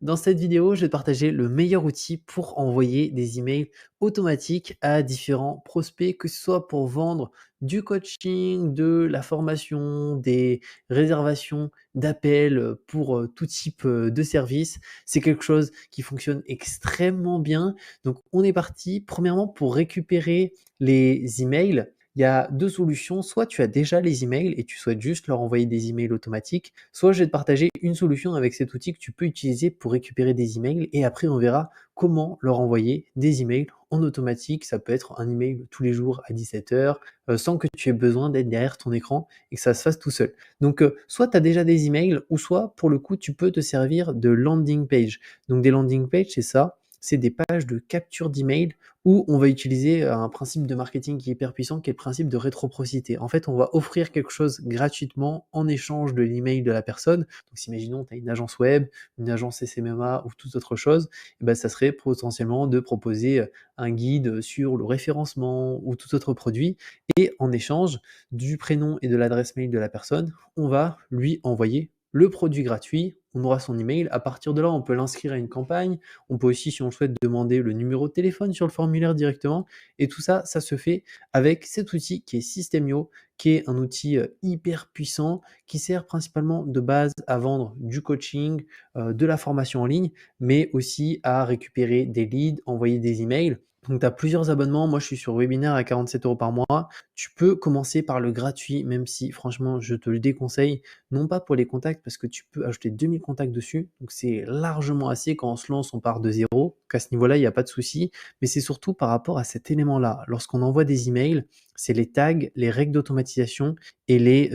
Dans cette vidéo, je vais te partager le meilleur outil pour envoyer des emails automatiques à différents prospects, que ce soit pour vendre du coaching, de la formation, des réservations d'appels pour tout type de service. C'est quelque chose qui fonctionne extrêmement bien. Donc, on est parti. Premièrement, pour récupérer les emails, il y a deux solutions. Soit tu as déjà les emails et tu souhaites juste leur envoyer des emails automatiques, soit je vais te partager une solution avec cet outil que tu peux utiliser pour récupérer des emails et après on verra comment leur envoyer des emails en automatique. Ça peut être un email tous les jours à 17h sans que tu aies besoin d'être derrière ton écran et que ça se fasse tout seul. Donc soit tu as déjà des emails ou soit pour le coup tu peux te servir de landing page. Donc des landing pages, c'est ça. C'est des pages de capture d'email où on va utiliser un principe de marketing qui est hyper puissant, qui est le principe de réciprocité. En fait, on va offrir quelque chose gratuitement en échange de l'email de la personne. Donc, si imaginons, tu as une agence web, une agence SMMA ou toute autre chose, et ben, ça serait potentiellement de proposer un guide sur le référencement ou tout autre produit. Et en échange du prénom et de l'adresse mail de la personne, on va lui envoyer le produit gratuit, on aura son email. À partir de là, on peut l'inscrire à une campagne. On peut aussi, si on le souhaite, demander le numéro de téléphone sur le formulaire directement. Et tout ça, ça se fait avec cet outil qui est Systemio, qui est un outil hyper puissant, qui sert principalement de base à vendre du coaching, de la formation en ligne, mais aussi à récupérer des leads, envoyer des emails. Donc, tu as plusieurs abonnements. Moi, je suis sur Webinaire à 47 € par mois. Tu peux commencer par le gratuit, même si, franchement, je te le déconseille. Non pas pour les contacts, parce que tu peux ajouter 2000 contacts dessus. Donc, c'est largement assez. Quand on se lance, on part de zéro. Donc, à ce niveau-là, il n'y a pas de souci. Mais c'est surtout par rapport à cet élément-là. Lorsqu'on envoie des emails, c'est les tags, les règles d'automatisation et les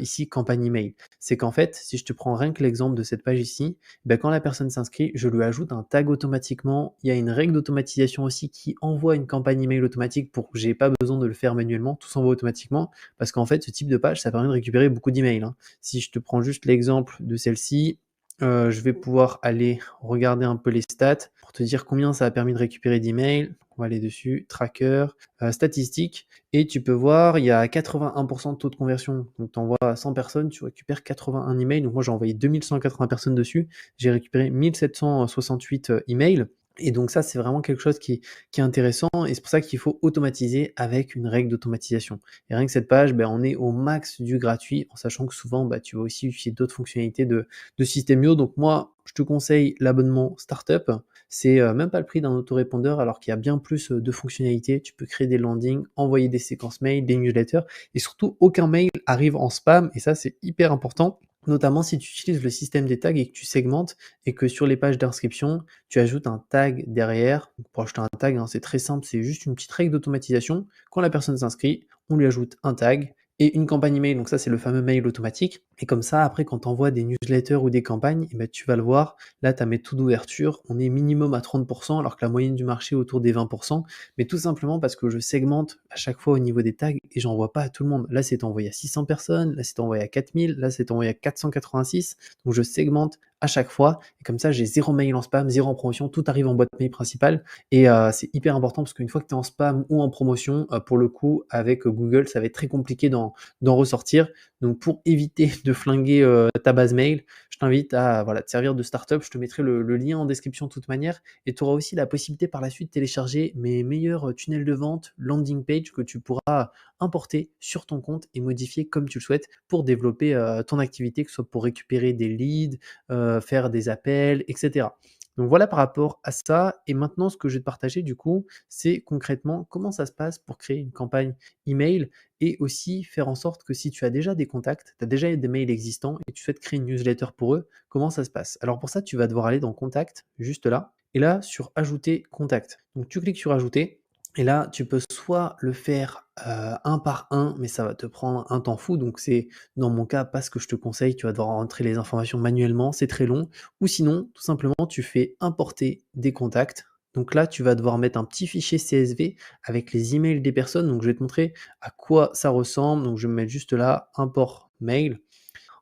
ici campagnes email. C'est qu'en fait, si je te prends rien que l'exemple de cette page ici, ben, quand la personne s'inscrit, je lui ajoute un tag automatiquement. Il y a une règle d'automatisation aussi qui envoie une campagne email automatique pour que j'ai pas besoin de le faire manuellement, tout s'envoie automatiquement parce qu'en fait, ce type de page, ça permet de récupérer beaucoup d'emails. Si je te prends juste l'exemple de celle-ci, je vais pouvoir aller regarder un peu les stats pour te dire combien ça a permis de récupérer d'emails. On va aller dessus, tracker, statistiques, et tu peux voir, il y a 81% de taux de conversion. Donc tu envoies à 100 personnes, tu récupères 81 emails. Donc moi j'ai envoyé 2180 personnes dessus, j'ai récupéré 1768 emails. Et donc ça, c'est vraiment quelque chose qui est intéressant et c'est pour ça qu'il faut automatiser avec une règle d'automatisation. Et rien que cette page, ben, on est au max du gratuit, en sachant que souvent, ben, tu vas aussi utiliser d'autres fonctionnalités de Systemio. Donc moi, je te conseille l'abonnement Startup. C'est même pas le prix d'un autorépondeur, alors qu'il y a bien plus de fonctionnalités. Tu peux créer des landings, envoyer des séquences mail, des newsletters, et surtout, aucun mail arrive en spam, et ça, c'est hyper important. Notamment si tu utilises le système des tags et que tu segmentes et que sur les pages d'inscription, tu ajoutes un tag derrière. Donc pour ajouter un tag, c'est très simple, c'est juste une petite règle d'automatisation. Quand la personne s'inscrit, on lui ajoute un tag et une campagne email. Donc ça, c'est le fameux mail automatique. Et comme ça, après, quand tu envoies des newsletters ou des campagnes, tu vas le voir. Là, tu as mes taux d'ouverture. On est minimum à 30%, alors que la moyenne du marché est autour des 20%. Mais tout simplement parce que je segmente à chaque fois au niveau des tags et j'envoie pas à tout le monde. Là, c'est envoyé à 600 personnes. Là, c'est envoyé à 4000. Là, c'est envoyé à 486. Donc, je segmente à chaque fois. Et comme ça, j'ai 0 mail en spam, 0 en promotion. Tout arrive en boîte mail principale. Et c'est hyper important parce qu'une fois que tu es en spam ou en promotion, pour le coup, avec Google, ça va être très compliqué d'en ressortir. Donc, pour éviter de flinguer ta base mail, je t'invite à te servir de startup. Je te mettrai le lien en description de toute manière. Et tu auras aussi la possibilité par la suite de télécharger mes meilleurs tunnels de vente, landing page que tu pourras importer sur ton compte et modifier comme tu le souhaites pour développer ton activité, que ce soit pour récupérer des leads, faire des appels, etc. Donc voilà par rapport à ça. Et maintenant, ce que je vais te partager du coup, c'est concrètement comment ça se passe pour créer une campagne email et aussi faire en sorte que si tu as déjà des contacts, tu as déjà des mails existants et tu souhaites créer une newsletter pour eux, comment ça se passe? Alors pour ça, tu vas devoir aller dans Contact, juste là, et là sur Ajouter contact. Donc tu cliques sur Ajouter. Et là, tu peux soit le faire un par un, mais ça va te prendre un temps fou. Donc c'est dans mon cas pas ce que je te conseille. Tu vas devoir rentrer les informations manuellement, c'est très long. Ou sinon, tout simplement, tu fais importer des contacts. Donc là, tu vas devoir mettre un petit fichier CSV avec les emails des personnes. Donc je vais te montrer à quoi ça ressemble. Donc je vais me mettre juste là, import mail.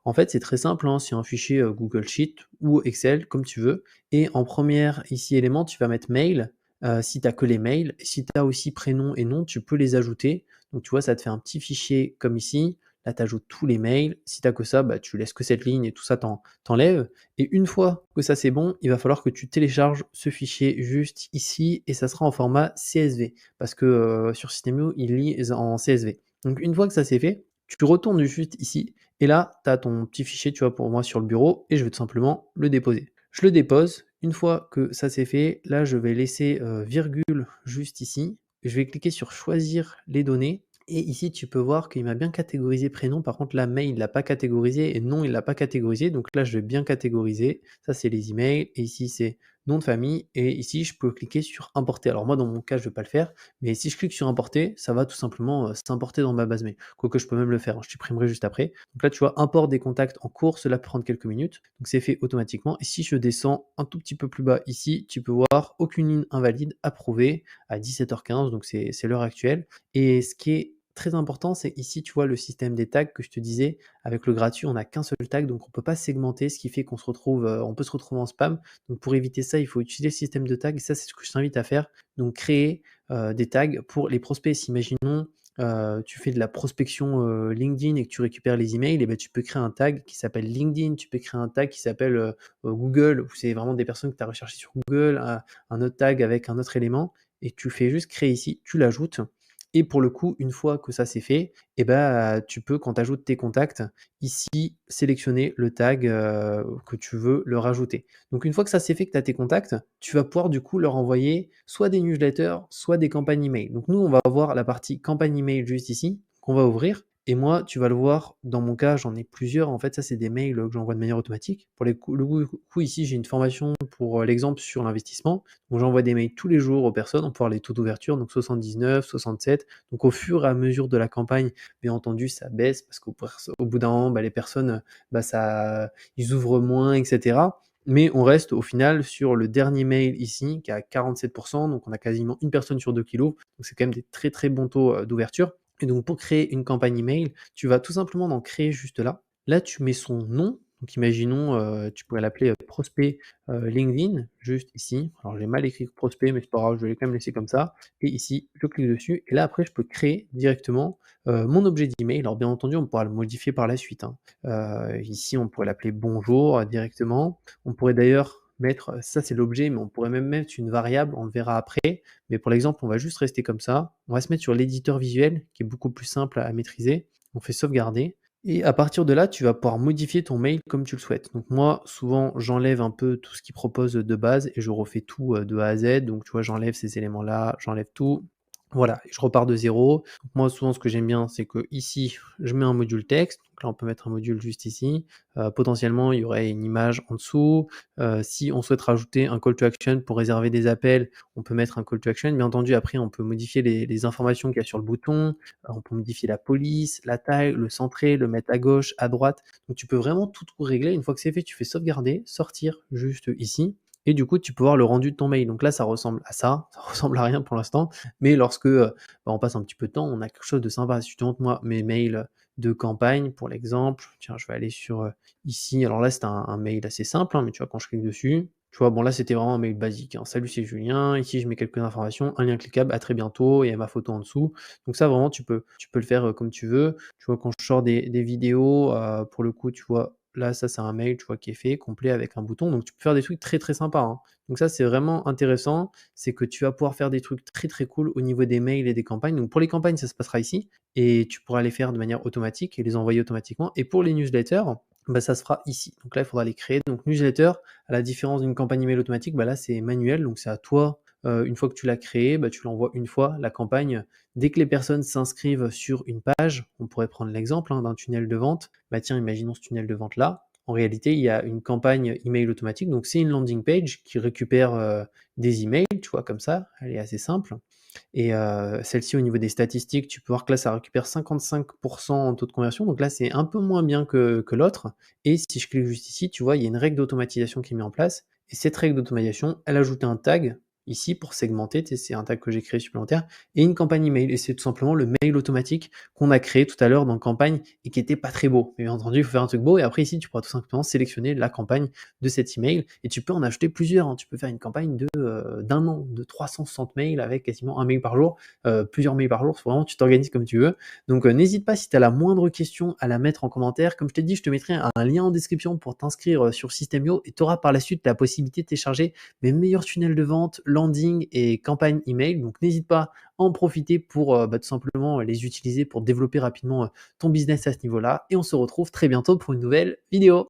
En fait, c'est très simple, c'est un fichier Google Sheet ou Excel, comme tu veux. Et en première ici élément, tu vas mettre mail, si tu as que les mails. Si tu as aussi prénom et nom, tu peux les ajouter. Donc tu vois, ça te fait un petit fichier comme ici. Là, tu ajoutes tous les mails. Si tu as que ça, bah, tu laisses que cette ligne et tout ça, t'enlèves. Et une fois que ça c'est bon, il va falloir que tu télécharges ce fichier juste ici et ça sera en format CSV parce que sur System.io, il lit en CSV. Donc une fois que ça c'est fait, tu retournes juste ici et là, tu as ton petit fichier, tu vois, pour moi sur le bureau et je vais tout simplement le déposer. Je le dépose. Une fois que ça c'est fait, là, je vais laisser virgule juste ici. Je vais cliquer sur choisir les données. Et ici, tu peux voir qu'il m'a bien catégorisé prénom. Par contre, là, mail, il l'a pas catégorisé et non, il l'a pas catégorisé. Donc là, je vais bien catégoriser. Ça, c'est les emails. Et ici, c'est nom de famille. Et ici, je peux cliquer sur importer. Alors moi, dans mon cas, je vais pas le faire. Mais si je clique sur importer, ça va tout simplement s'importer dans ma base mail. Quoique, je peux même le faire, hein. Je supprimerai juste après. Donc là, tu vois, import des contacts en cours. Cela peut prendre quelques minutes. Donc c'est fait automatiquement. Et si je descends un tout petit peu plus bas ici, tu peux voir aucune ligne invalide approuvée à 17h15. Donc c'est l'heure actuelle. Et ce qui est très important, c'est ici, tu vois, le système des tags que je te disais. Avec le gratuit, on n'a qu'un seul tag, donc on ne peut pas segmenter, ce qui fait qu'on se retrouve, on peut se retrouver en spam. Donc pour éviter ça, il faut utiliser le système de tag. Et ça, c'est ce que je t'invite à faire. Donc créer des tags pour les prospects. Si imaginons, tu fais de la prospection LinkedIn et que tu récupères les emails, et ben, tu peux créer un tag qui s'appelle LinkedIn, tu peux créer un tag qui s'appelle Google, où c'est vraiment des personnes que tu as recherchées sur Google, un autre tag avec un autre élément, et tu fais juste créer ici, tu l'ajoutes. Et pour le coup, une fois que ça c'est fait, et ben, tu peux, quand tu ajoutes tes contacts, ici, sélectionner le tag que tu veux leur rajouter. Donc une fois que ça c'est fait, que tu as tes contacts, tu vas pouvoir du coup leur envoyer soit des newsletters, soit des campagnes email. Donc nous, on va voir la partie campagne email juste ici, qu'on va ouvrir. Et moi, tu vas le voir, dans mon cas, j'en ai plusieurs. En fait, ça, c'est des mails que j'envoie de manière automatique. Pour le coup, ici, j'ai une formation pour l'exemple sur l'investissement. Donc, j'envoie des mails tous les jours aux personnes. On peut voir les taux d'ouverture, donc 79, 67. Donc, au fur et à mesure de la campagne, bien entendu, ça baisse parce qu'au bout d'un moment, bah, les personnes, bah, ils ouvrent moins, etc. Mais on reste au final sur le dernier mail ici, qui est à 47%. Donc, on a quasiment une personne sur deux qui l'ouvre. Donc, c'est quand même des très, très bons taux d'ouverture. Et donc pour créer une campagne email, tu vas tout simplement en créer juste là. Là, tu mets son nom. Donc imaginons, tu pourrais l'appeler prospect LinkedIn, juste ici. Alors j'ai mal écrit prospect, mais c'est pas grave, je vais quand même laisser comme ça. Et ici, je clique dessus. Et là, après, je peux créer directement mon objet d'email. Alors bien entendu, on pourra le modifier par la suite, hein. Ici, on pourrait l'appeler bonjour directement. On pourrait d'ailleurs mettre, ça c'est l'objet, mais on pourrait même mettre une variable, on le verra après. Mais pour l'exemple, on va juste rester comme ça. On va se mettre sur l'éditeur visuel, qui est beaucoup plus simple à maîtriser. On fait sauvegarder. Et à partir de là, tu vas pouvoir modifier ton mail comme tu le souhaites. Donc moi, souvent, j'enlève un peu tout ce qu'il propose de base et je refais tout de A à Z. Donc tu vois, j'enlève ces éléments-là, j'enlève tout. Voilà, et je repars de zéro. Donc moi, souvent, ce que j'aime bien, c'est que ici, je mets un module texte. Donc là, on peut mettre un module juste ici. Potentiellement, il y aurait une image en dessous. Si on souhaite rajouter un call to action pour réserver des appels, on peut mettre un call to action. Bien entendu, après, on peut modifier les informations qu'il y a sur le bouton. On peut modifier la police, la taille, le centrer, le mettre à gauche, à droite. Donc, tu peux vraiment tout régler. Une fois que c'est fait, tu fais sauvegarder, sortir juste ici. Et du coup, tu peux voir le rendu de ton mail. Donc là, ça ressemble à ça. Ça ressemble à rien pour l'instant. Mais lorsque on passe un petit peu de temps, on a quelque chose de sympa. Si je te montre moi mes mails de campagne, pour l'exemple, tiens, je vais aller sur ici. Alors là, c'est un mail assez simple, hein, mais tu vois, quand je clique dessus, tu vois, bon là, c'était vraiment un mail basique, hein. Salut, c'est Julien. Ici, je mets quelques informations, un lien cliquable, à très bientôt, et ma photo en dessous. Donc ça, vraiment, tu peux le faire comme tu veux. Tu vois, quand je sors des vidéos, pour le coup, tu vois, là, ça, c'est un mail, tu vois, qui est fait, complet, avec un bouton. Donc tu peux faire des trucs très, très sympas, hein. Donc ça, c'est vraiment intéressant. C'est que tu vas pouvoir faire des trucs très, très cool au niveau des mails et des campagnes. Donc pour les campagnes, ça se passera ici. Et tu pourras les faire de manière automatique et les envoyer automatiquement. Et pour les newsletters, bah, ça se fera ici. Donc là, il faudra les créer. Donc newsletter, à la différence d'une campagne email automatique, bah là, c'est manuel. Donc c'est à toi, une fois que tu l'as créé, bah, tu l'envoies une fois, la campagne. Dès que les personnes s'inscrivent sur une page, on pourrait prendre l'exemple d'un tunnel de vente. Bah tiens, imaginons ce tunnel de vente-là. En réalité, il y a une campagne email automatique. Donc c'est une landing page qui récupère des emails, tu vois, comme ça. Elle est assez simple. Et celle-ci, au niveau des statistiques, tu peux voir que là, ça récupère 55% en taux de conversion. Donc là, c'est un peu moins bien que l'autre. Et si je clique juste ici, tu vois, il y a une règle d'automatisation qui est mise en place. Et cette règle d'automatisation, elle ajoute un tag ici pour segmenter, tu sais, c'est un tag que j'ai créé supplémentaire et une campagne email et c'est tout simplement le mail automatique qu'on a créé tout à l'heure dans campagne et qui était pas très beau. Mais bien entendu, il faut faire un truc beau et après ici, tu pourras tout simplement sélectionner la campagne de cet email et tu peux en ajouter plusieurs, hein. Tu peux faire une campagne d'1 an, de 360 mails avec quasiment un mail par jour, plusieurs mails par jour. Faut vraiment tu t'organises comme tu veux. Donc, n'hésite pas si tu as la moindre question à la mettre en commentaire. Comme je t'ai dit, je te mettrai un lien en description pour t'inscrire, sur System.io et tu auras par la suite la possibilité de télécharger mes meilleurs tunnels de vente, landing et campagne email. Donc n'hésite pas à en profiter pour, tout simplement les utiliser pour développer rapidement, ton business à ce niveau-là et on se retrouve très bientôt pour une nouvelle vidéo.